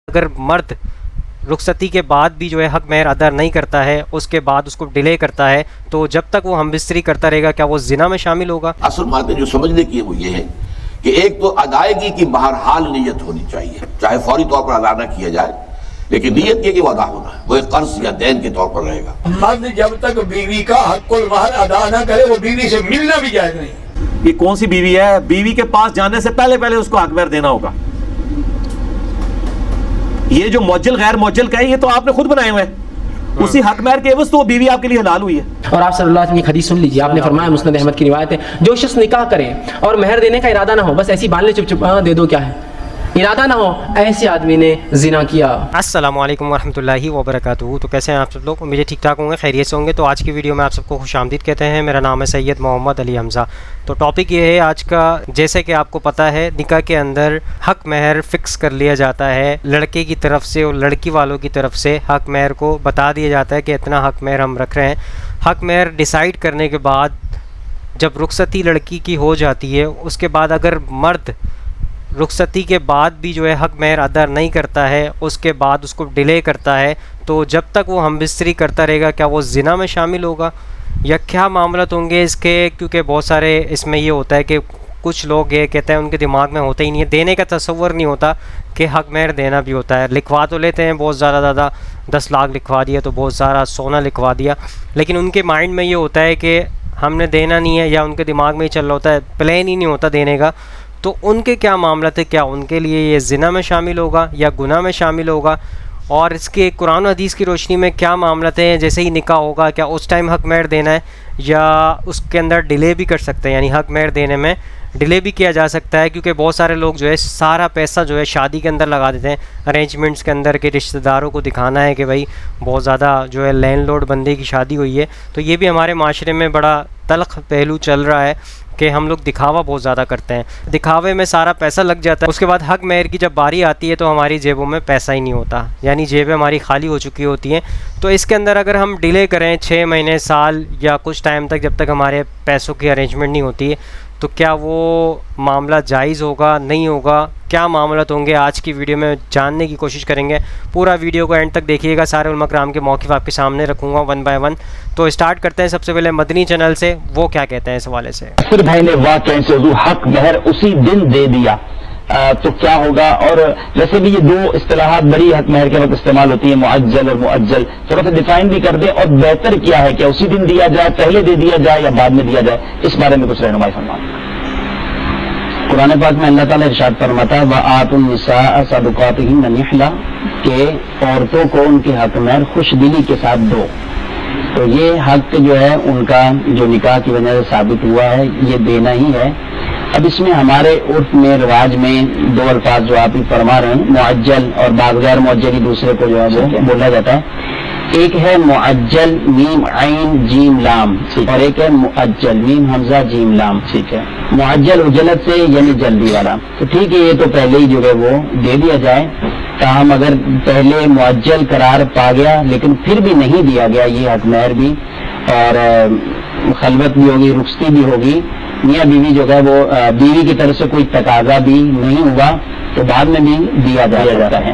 اگر مرد رخصتی کے بعد بھی جو ہے حق مہر ادا نہیں کرتا ہے، اس کے بعد اس کو ڈیلے کرتا ہے، تو جب تک وہ ہم بستری کرتا رہے گا کیا وہ زنا میں شامل ہوگا؟ اصل باتیں جو سمجھنے کی ہے وہ یہ ہے کہ ایک تو ادائیگی کی بہرحال نیت ہونی چاہیے، چاہے فوری طور پر ادا نہ کیا جائے، لیکن نیت یہ کہ وہ ادا ہونا ہے، وہ ایک قرض یا دین کے طور پر رہے گا۔ مرد جب تک بیوی کا حق المہر ادا نہ کرے وہ بیوی سے ملنا بھی جائز نہیں۔ یہ کون سی بیوی ہے؟ بیوی کے پاس جانے سے پہلے اس کو حق مہر دینا ہوگا۔ یہ جو معجل غیر معجل کا ہے یہ تو آپ نے خود بنائے ہوئے ہیں، اسی حق مہر کے عوض تو وہ بیوی آپ کے لیے حلال ہوئی ہے۔ اور آپ صلی اللہ علیہ وسلم کی حدیث سن لیجیے، آپ نے فرمایا، مسند احمد کی روایت ہے، جو شخص نکاح کرے اور مہر دینے کا ارادہ نہ ہو، بس ایسی بال چپ دے دو، کیا ہے ارادہ نہ ہو، ایسے آدمی نے زنا کیا۔ السلام علیکم ورحمۃ اللہ وبرکاتہ۔ تو کیسے ہیں آپ سب لوگ؟ مجھے ٹھیک ٹھاک ہوں گے، خیریت سے ہوں گے۔ تو آج کی ویڈیو میں آپ سب کو خوش آمدید کہتے ہیں۔ میرا نام ہے سید محمد علی حمزہ۔ تو ٹاپک یہ ہے آج کا، جیسے کہ آپ کو پتہ ہے نکاح کے اندر حق مہر فکس کر لیا جاتا ہے، لڑکے کی طرف سے اور لڑکی والوں کی طرف سے حق مہر کو بتا دیا جاتا ہے کہ اتنا حق مہر ہم رکھ رہے ہیں۔ حق مہر ڈیسائیڈ کرنے کے بعد جب رخصتی لڑکی کی ہو جاتی ہے، اس کے بعد اگر مرد رخصتی کے بعد بھی جو ہے حق مہر ادا نہیں کرتا ہے، اس کے بعد اس کو ڈیلے کرتا ہے، تو جب تک وہ ہم بستری کرتا رہے گا کیا وہ زنا میں شامل ہوگا یا کیا معاملات ہوں گے اس کے؟ کیونکہ بہت سارے اس میں یہ ہوتا ہے کہ کچھ لوگ یہ کہتے ہیں ان کے دماغ میں ہوتا ہی نہیں ہے، دینے کا تصور نہیں ہوتا کہ حق مہر دینا بھی ہوتا ہے۔ لکھوا تو لیتے ہیں بہت زیادہ 10 لاکھ لکھوا دیا تو بہت سارا سونا لکھوا دیا، لیکن ان کے مائنڈ میں یہ ہوتا ہے کہ ہم نے دینا نہیں ہے، یا ان کے دماغ میں ہی چل رہا ہوتا ہے، پلان ہی نہیں ہوتا دینے کا۔ تو ان کے کیا معاملات ہے؟ کیا ان کے لیے یہ زنا میں شامل ہوگا یا گناہ میں شامل ہوگا؟ اور اس کے قرآن و حدیث کی روشنی میں کیا معاملات ہیں؟ جیسے ہی نکاح ہوگا کیا اس ٹائم حق مہر دینا ہے یا اس کے اندر ڈیلے بھی کر سکتے ہیں، یعنی حق مہر دینے میں ڈیلے بھی کیا جا سکتا ہے؟ کیونکہ بہت سارے لوگ جو ہے سارا پیسہ جو ہے شادی کے اندر لگا دیتے ہیں، ارینجمنٹس کے اندر، کہ رشتہ داروں کو دکھانا ہے کہ بھائی بہت زیادہ جو ہے لینڈ لارڈ بندے کی شادی ہوئی ہے۔ تو یہ بھی ہمارے معاشرے میں بڑا تلخ پہلو چل رہا ہے کہ ہم لوگ دکھاوا بہت زیادہ کرتے ہیں، دکھاوے میں سارا پیسہ لگ جاتا ہے، اس کے بعد حق مہر کی جب باری آتی ہے تو ہماری جیبوں میں پیسہ ہی نہیں ہوتا، یعنی جیبیں ہماری خالی ہو چکی ہوتی ہیں۔ تو اس کے اندر اگر ہم ڈیلے کریں 6 مہینے، سال یا کچھ ٹائم تک، جب تک ہمارے پیسوں کی ارینجمنٹ نہیں ہوتی ہے، تو کیا وہ معاملہ جائز ہوگا نہیں ہوگا؟ کیا معاملات ہوں گے؟ آج کی ویڈیو میں جاننے کی کوشش کریں گے۔ پورا ویڈیو کو اینڈ تک دیکھیے گا، سارے علماء کرام کے موقف آپ کے سامنے رکھوں گا 1 بائی 1۔ تو اسٹارٹ کرتے ہیں سب سے پہلے مدنی چینل سے، وہ کیا کہتے ہیں اس حوالے سے۔ پھر بھائی نے واقعہ سے حق مہر اسی دن دے دیا تو کیا ہوگا؟ اور ویسے بھی یہ دو اصطلاحات بڑی حق مہر کے وقت استعمال ہوتی ہیں، معجل اور مؤجل، تھوڑا سا ڈیفائن بھی کر دیں، اور بہتر کیا ہے کہ اسی دن دیا جائے، پہلے دے دیا جائے یا بعد میں دیا جائے، اس بارے میں کچھ رہنمائی فرمائیں۔ قرآن پاک میں اللہ تعالیٰ ارشاد فرماتا ہے وَآتُوا النِّسَاءَ صَدُقَاتِهِنَّ نِحْلَةً، کہ عورتوں کو ان کے حق مہر خوش دلی کے ساتھ دو۔ تو یہ حق جو ہے ان کا جو نکاح کی وجہ سے ثابت ہوا ہے، یہ دینا ہی ہے۔ اب اس میں ہمارے عرف میں، رواج میں دو الفاظ جو آپ ہی فرما رہے ہیں، معجل اور بعض غیر معجلی دوسرے کو جو ہے وہ بولا جاتا ہے۔ ایک ہے معجل میم عین جیم لام، اور ایک ہے معجل میم حمزہ جیم لام، ٹھیک ہے۔ معجل اجلت سے یعنی جلدی والا، تو ٹھیک ہے، یہ تو پہلے ہی جو ہے وہ دے دیا جائے۔ تاہم اگر پہلے معجل قرار پا گیا لیکن پھر بھی نہیں دیا گیا یہ حق مہر بھی، اور خلوت بھی ہوگی، رخصتی بھی ہوگی، میاں بیوی جو ہے وہ بیوی کی طرف سے کوئی تقاضا بھی نہیں ہوا، تو بعد میں بھی دیا جاتا ہے۔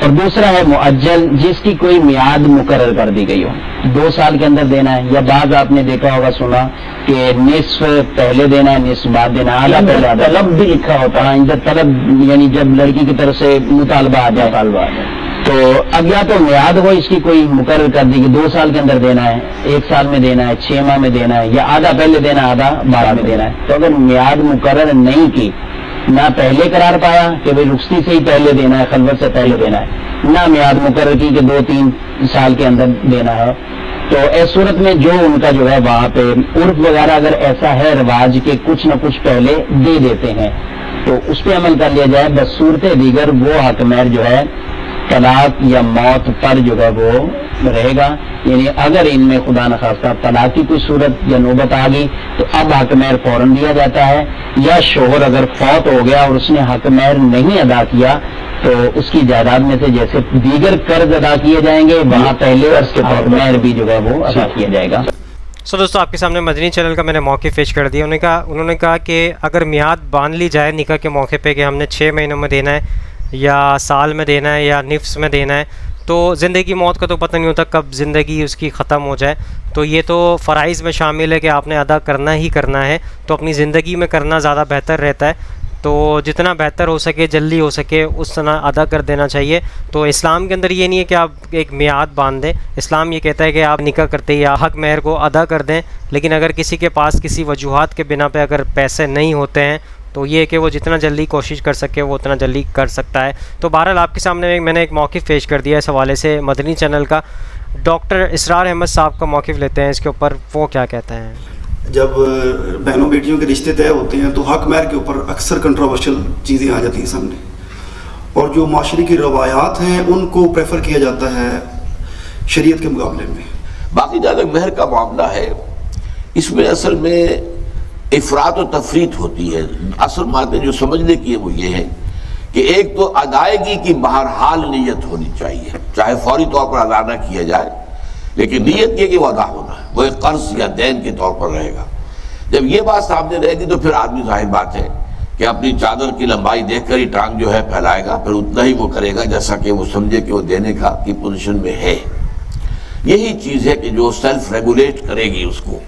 اور دوسرا ہے معجل، جس کی کوئی میعاد مقرر کر دی گئی ہو، 2 سال کے اندر دینا ہے، یا بعض آپ نے دیکھا ہوگا، سنا کہ نصف پہلے دینا ہے، نصف بعد دینا ہے، طلب بھی لکھا ہوتا ہے، ادھر طلب یعنی جب لڑکی کی طرف سے مطالبہ آ جائے، تو اب یا تو میعاد ہو اس کی کوئی مقرر کر دی کہ 2 سال کے اندر دینا ہے، 1 سال میں دینا ہے، 6 ماہ میں دینا ہے، یا آدھا پہلے دینا ہے، آدھا بعد میں دینا ہے۔ تو اگر میعاد مقرر نہیں کی، نہ پہلے قرار پایا کہ بھائی رخصتی سے ہی پہلے دینا ہے، خلوت سے پہلے دینا ہے، نہ میعاد مقرر کی کہ 2-3 سال کے اندر دینا ہے، تو اس صورت میں جو ان کا جو ہے وہاں پہ عرف وغیرہ اگر ایسا ہے رواج کے کچھ نہ کچھ پہلے دے دیتے ہیں تو اس پہ عمل کر لیا جائے۔ بس صورت دیگر وہ حق مہر جو ہے طلاق یا موت پر جو ہے وہ رہے گا، یعنی اگر ان میں خدا نخواستہ طلاق کی کوئی صورت یا نوبت آ گئی تو اب حق مہر فوراً دیا جاتا ہے، یا شوہر اگر فوت ہو گیا اور اس نے حق مہر نہیں ادا کیا تو اس کی جائیداد میں سے جیسے دیگر قرض ادا کیے جائیں گے وہاں پہلے اس کے حق مہر بھی جو ہے وہ ادا کیا جائے گا۔ دوستو آپ کے سامنے مدنی چینل کا میں نے موقع پیش کر دیا۔ انہوں نے کہا کہ اگر میعاد باندھ لی جائے نکاح کے موقع پہ کہ ہم نے 6 مہینوں میں دینا ہے یا سال میں دینا ہے یا نفس میں دینا ہے. تو زندگی موت کا تو پتہ نہیں ہوتا کب زندگی اس کی ختم ہو جائے. تو یہ تو فرائض میں شامل ہے کہ آپ نے ادا کرنا ہی کرنا ہے. تو اپنی زندگی میں کرنا زیادہ بہتر رہتا ہے. تو جتنا بہتر ہو سکے جلدی ہو سکے اس طرح ادا کر دینا چاہیے. تو اسلام کے اندر یہ نہیں ہے کہ آپ ایک میعاد باندھ دیں. اسلام یہ کہتا ہے کہ آپ نکاح کرتے یا حق مہر کو ادا کر دیں. لیکن اگر کسی کے پاس کسی وجوہات کے بنا پہ اگر پیسے نہیں ہوتے ہیں تو یہ کہ وہ جتنا جلدی کوشش کر سکے وہ اتنا جلدی کر سکتا ہے. تو بہرحال آپ کے سامنے میں نے ایک موقف پیش کر دیا اس حوالے سے مدنی چینل کا. ڈاکٹر اسرار احمد صاحب کا موقف لیتے ہیں اس کے اوپر, وہ کیا کہتے ہیں. جب بہنوں بیٹیوں کے رشتے طے ہوتے ہیں تو حق مہر کے اوپر اکثر کنٹروورشل چیزیں آ جاتی ہیں سامنے, اور جو معاشرے کی روایات ہیں ان کو پریفر کیا جاتا ہے شریعت کے مقابلے میں. باقی جہاں تک مہر کا معاملہ ہے اس میں اصل میں افراط و تفریط ہوتی ہے. اصل باتیں جو سمجھنے کی ہے وہ یہ ہے کہ ایک تو ادائیگی کی بہرحال نیت ہونی چاہیے, چاہے فوری طور پر ادا نہ کیا جائے لیکن نیت یہ کہ وہ ادا ہونا ہے, وہ ایک قرض یا دین کے طور پر رہے گا. جب یہ بات سامنے رہے گی تو پھر آدمی ظاہر بات ہے کہ اپنی چادر کی لمبائی دیکھ کر ہی ٹانگ جو ہے پھیلائے گا, پھر اتنا ہی وہ کرے گا جیسا کہ وہ سمجھے کہ وہ دینے کا کی پوزیشن میں ہے. یہی چیز ہے کہ جو سیلف ریگولیٹ کرے گی اس کو.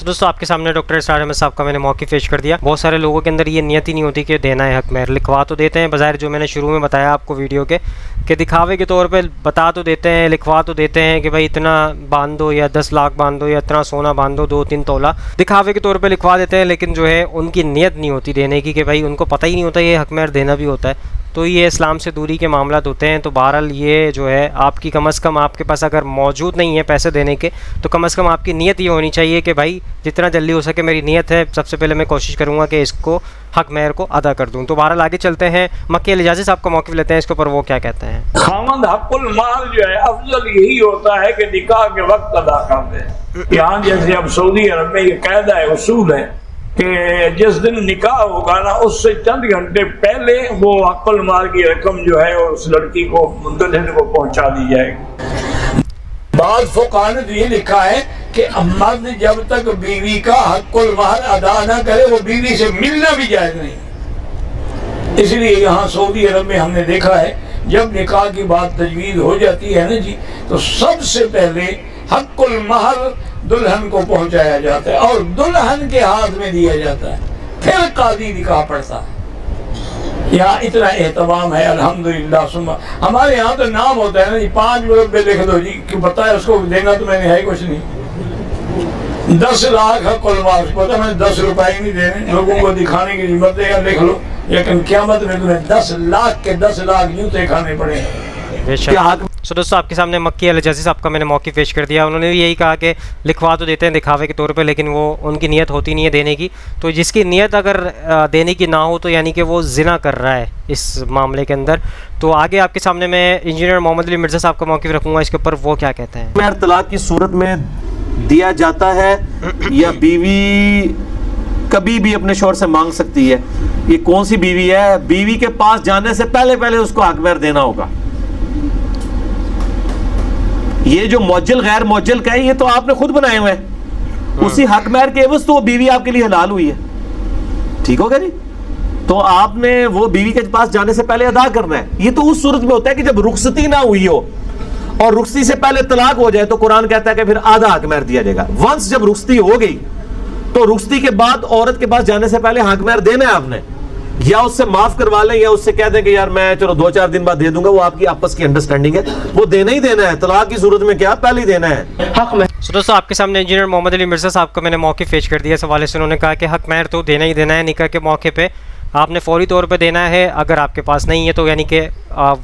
دوستو آپ کے سامنے ڈاکٹر اسرار احمد صاحب کا میں نے موقف پیش کر دیا. بہت سارے لوگوں کے اندر یہ نیت ہی نہیں ہوتی کہ دینا ہے حق مہر. لکھوا تو دیتے ہیں بظاہر, جو میں نے شروع میں بتایا آپ کو ویڈیو کے, کہ دکھاوے کے طور پہ بتا تو دیتے ہیں, لکھوا تو دیتے ہیں کہ بھائی اتنا باندھ دو یا 10 لاکھ باندھ دو یا اتنا سونا باندھ دو 2-3 تولہ, دکھاوے کے طور پہ لکھوا دیتے ہیں. لیکن جو ہے ان کی نیت نہیں ہوتی دینے کی, کہ بھائی ان کو پتہ ہی نہیں ہوتا یہ حق مہر دینا بھی ہوتا ہے. تو یہ اسلام سے دوری کے معاملات ہوتے ہیں. تو بہرحال یہ جو ہے آپ کی کم از کم آپ کے پاس اگر موجود نہیں ہے پیسے دینے کے تو کم از کم آپ کی نیت یہ ہونی چاہیے کہ بھائی جتنا جلدی ہو سکے میری نیت ہے, سب سے پہلے میں کوشش کروں گا کہ اس کو حق مہر کو ادا کر دوں. تو بہرحال آگے چلتے ہیں, مکی علی حجازی صاحب کا موقف لیتے ہیں اس کے اوپر, وہ کیا کہتے ہیں. خاوند حق المال جو ہے افضل یہی ہوتا ہے کہ نکاح کے وقت ادا کر دے. یہاں جیسے اب سعودی عرب میں یہ قاعدہ ہے, اصول ہے کہ جس دن نکاح ہوگا نا اس سے چند گھنٹے پہلے وہ حق المال کی رقم جو ہے اس لڑکی کو دلہن کو پہنچا دی جائے گی. بعض فقہاء نے یہ لکھا ہے کہ مرد جب تک بیوی کا حق المال ادا نہ کرے وہ بیوی سے ملنا بھی جائز نہیں. اس لیے یہاں سعودی عرب میں ہم نے دیکھا ہے جب نکاح کی بات تجویز ہو جاتی ہے نا جی, تو سب سے پہلے حق المہر دلہن کو پہنچایا جاتا ہے اور دلہن کے ہاتھ میں دیا جاتا ہے, پھر قاضی نکاح پڑھتا ہے. یہاں اتنا اہتمام ہے الحمدللہ. ہمارے یہاں تو نام ہوتا ہے نا جی, 5 مربع لکھ دو جی, کہ بتایا اس کو دینا تو میں نے ہے کچھ نہیں. 10 لاکھ حق المال, پتا میں 10 روپے ہی نہیں دینے, لوگوں کو دکھانے کی ذمت دے گا, لکھ لو. لیکن قیامت میں تمہیں 10 لاکھ کے 10 لاکھ جوتے کھانے پڑے. سو دوستو آپ کے سامنے مکی علی حجازی صاحب کا میں نے موقف پیش کر دیا. انہوں نے بھی یہی کہا کہ لکھوا تو دیتے ہیں دکھاوے کے طور پہ, لیکن وہ ان کی نیت ہوتی نہیں ہے دینے کی. تو جس کی نیت اگر دینے کی نہ ہو تو یعنی کہ وہ زنا کر رہا ہے اس معاملے کے اندر. تو آگے آپ کے سامنے میں انجینئر محمد علی مرزا صاحب کا موقف رکھوں گا اس کے اوپر, وہ کیا کہتے ہیں. مہر طلاق کی صورت میں دیا جاتا ہے یا بیوی کبھی بھی اپنے شوہر سے مانگ سکتی ہے؟ یہ کون سی بیوی ہے؟ بیوی کے پاس جانے سے پہلے اس کو حق مہر دینا ہوگا. یہ جو معجل غیر معجل کا ہے یہ تو آپ نے خود بنائے ہوئے ہیں. اسی حق مہر کے عوض تو وہ بیوی آپ کے لیے حلال ہوئی ہے. ٹھیک ہوگا جی. تو آپ نے وہ بیوی کے پاس جانے سے پہلے ادا کرنا ہے. یہ تو اس صورت میں ہوتا ہے کہ جب رخصتی نہ ہوئی ہو اور رخصتی سے پہلے طلاق ہو جائے تو قرآن کہتا ہے کہ پھر آدھا حق مہر دیا جائے گا. ونس جب رخصتی ہو گئی تو رخصتی کے بعد عورت کے پاس جانے سے پہلے حق مہر دینا ہے آپ نے. یا اس سے معاف کروا لیں یا اس سے کہہ دیں کہ یار میں چلو 2-4 دن بعد دے دوں گا, وہ آپ کی آپس کی انڈرسٹینڈنگ ہے, وہ دینا ہی دینا ہے. طلاق کی صورت میں کیا پہلے ہی دینا ہے حق مہر. سو دوستو آپ کے سامنے انجینئر محمد علی مرزا صاحب کا میں نے موقف پیش کر دیا اس حوالے سے. انہوں نے کہا کہ حق مہر تو دینا ہی دینا ہے. نکاح کے موقع پہ آپ نے فوری طور پہ دینا ہے. اگر آپ کے پاس نہیں ہے تو یعنی کہ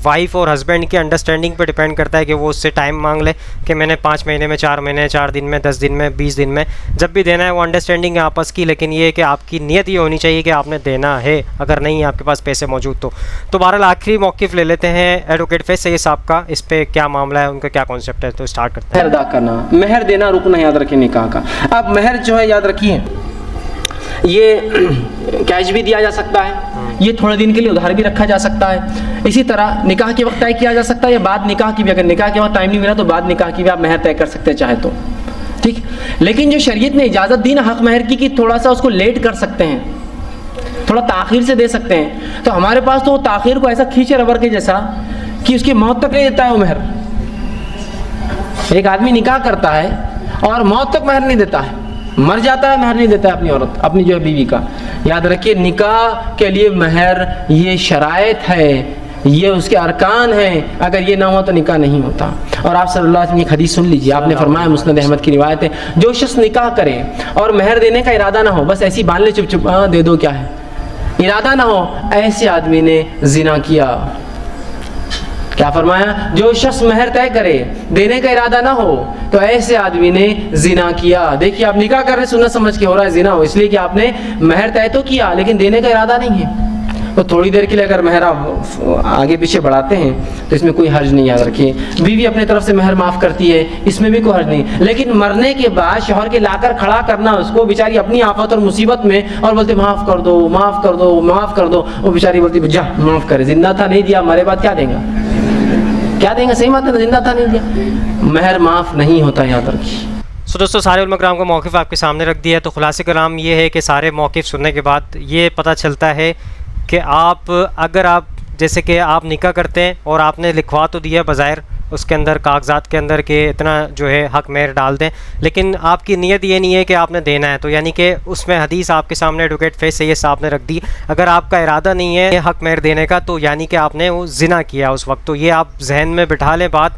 وائف اور ہسبینڈ کی انڈرسٹینڈنگ پہ ڈیپینڈ کرتا ہے کہ وہ اس سے ٹائم مانگ لے کہ میں نے 5 مہینے میں, 4 مہینے, 4 دن میں, 10 دن میں, 20 دن میں, جب بھی دینا ہے وہ انڈرسٹینڈنگ ہے آپس کی. لیکن یہ کہ آپ کی نیت یہ ہونی چاہیے کہ آپ نے دینا ہے, اگر نہیں ہے آپ کے پاس پیسے موجود تو. بہرحال آخری موقف لے لیتے ہیں ایڈوکیٹ فیض سید صاحب کا, اس پہ کیا معاملہ ہے, ان کا کیا کانسیپٹ ہے. تو اسٹارٹ کرتے ہیں. مہر ادا کرنا, مہر دینا رکن ہے یاد رکھیں نکاح کا. اب مہر جو ہے یاد رکھیے یہ کیش بھی دیا جا سکتا ہے, یہ تھوڑے دن کے لیے ادھار بھی رکھا جا سکتا ہے. اسی طرح نکاح کے وقت طے کیا جا سکتا ہے یا بعد نکاح کی بھی, اگر نکاح کے وقت ٹائم نہیں ملا تو بعد نکاح کی بھی آپ مہر طے کر سکتے ہیں چاہے تو. ٹھیک, لیکن جو شریعت نے اجازت دی نا حق مہر کی کہ تھوڑا سا اس کو لیٹ کر سکتے ہیں, تھوڑا تاخیر سے دے سکتے ہیں. تو ہمارے پاس تو وہ تاخیر کو ایسا کھینچے ربر کے جیسا کہ اس کی موت تک نہیں دیتا ہے وہ مہر. ایک آدمی نکاح کرتا ہے اور موت تک مہر نہیں دیتا ہے, مر جاتا ہے مہر نہیں دیتا ہے اپنی عورت, اپنی جو ہے بیوی کا. یاد رکھیے نکاح کے لیے مہر یہ شرائط ہے, یہ اس کے ارکان ہیں, اگر یہ نہ ہو تو نکاح نہیں ہوتا. اور آپ صلی اللہ علیہ وسلم کی حدیث سن لیجیے, آپ نے فرمایا, مسند احمد کی روایت ہے, جو شخص نکاح کرے اور مہر دینے کا ارادہ نہ ہو, بس ایسی باندھ لے چپ چپ, دے دو کیا ہے, ارادہ نہ ہو, ایسے آدمی نے زنا کیا. کیا فرمایا؟ جو شخص مہر طے کرے دینے کا ارادہ نہ ہو تو ایسے آدمی نے زنا کیا. دیکھیے آپ نکاح کر رہے سنت سمجھ کے ہو رہا ہے زنا ہو, اس لیے کہ آپ نے مہر طے تو کیا لیکن دینے کا ارادہ نہیں ہے. تو تھوڑی دیر کے لیے اگر مہر آپ آگے پیچھے بڑھاتے ہیں تو اس میں کوئی حرج نہیں. یاد رکھیے بیوی اپنے طرف سے مہر معاف کرتی ہے, اس میں بھی کوئی حرج نہیں. لیکن مرنے کے بعد شوہر کے لا کر کھڑا کرنا اس کو, بیچاری اپنی آفت اور مصیبت میں, اور بولتے معاف کر دو معاف کر دو معاف کر دو, وہ بیچاری بولتی جا معاف کرے, زندہ تھا نہیں دیا, مرے بعد کیا دیں گا, کیا دیں گے, صحیح بات ہے, زندہ تھا نہیں دیا, مہر معاف نہیں ہوتا. یاد رکھیے. سو دوستوں سارے علماء کرام کا موقف آپ کے سامنے رکھ دیا ہے. تو خلاصہ کلام یہ ہے کہ سارے موقف سننے کے بعد یہ پتہ چلتا ہے کہ اگر آپ جیسے کہ آپ نکاح کرتے ہیں اور آپ نے لکھوا تو دیا بظاہر اس کے اندر کاغذات کے اندر کہ اتنا جو ہے حق مہر ڈال دیں, لیکن آپ کی نیت یہ نہیں ہے کہ آپ نے دینا ہے, تو یعنی کہ اس میں حدیث آپ کے سامنے ایڈوکیٹ فیض سید صاحب نے رکھ دی. اگر آپ کا ارادہ نہیں ہے حق مہر دینے کا تو یعنی کہ آپ نے وہ زنا کیا اس وقت. تو یہ آپ ذہن میں بٹھا لیں بات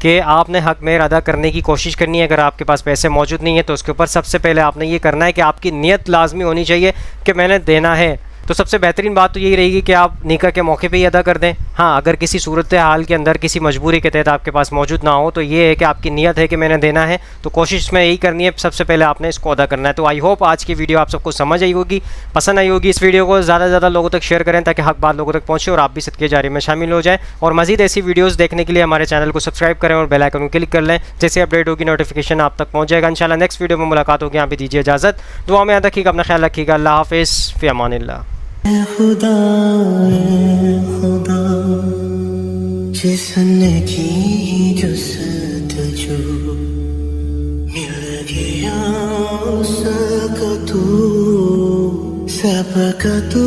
کہ آپ نے حق مہر ادا کرنے کی کوشش کرنی ہے. اگر آپ کے پاس پیسے موجود نہیں ہیں تو اس کے اوپر سب سے پہلے آپ نے یہ کرنا ہے کہ آپ کی نیت لازمی ہونی چاہیے کہ میں نے دینا ہے. تو سب سے بہترین بات تو یہی رہے گی کہ آپ نکاح کے موقع پہ ہی ادا کر دیں. ہاں اگر کسی صورت حال کے اندر کسی مجبوری کے تحت آپ کے پاس موجود نہ ہو تو یہ ہے کہ آپ کی نیت ہے کہ میں نے دینا ہے, تو کوشش میں یہی کرنی ہے سب سے پہلے آپ نے اس کو ادا کرنا ہے. تو آئی ہوپ آج کی ویڈیو آپ سب کو سمجھ آئی ہوگی, پسند آئی ہوگی. اس ویڈیو کو زیادہ سے زیادہ لوگوں تک شیئر کریں تاکہ حق بات لوگوں تک پہنچے اور آپ بھی صدقے جاری میں شامل ہو جائیں. اور مزید ایسی ویڈیوز دیکھنے کے لیے ہمارے چینل کو سبسکرائب کریں اور بیل آئکن کو کلک کر لیں, جیسے اپڈیٹ ہوگی نوٹیفیکیشن آپ تک پہنچ جائے گا. انشاءاللہ نیکسٹ ویڈیو میں ملاقات ہوگی. یہاں پہ دیجیے اجازت, دعا میں یاد رکھیے گا, اپنا خیال رکھیے گا. اللہ حافظ, فی امان اللہ. خدا جس نے کی جستجو مل گیا اس کا تو سب کا تو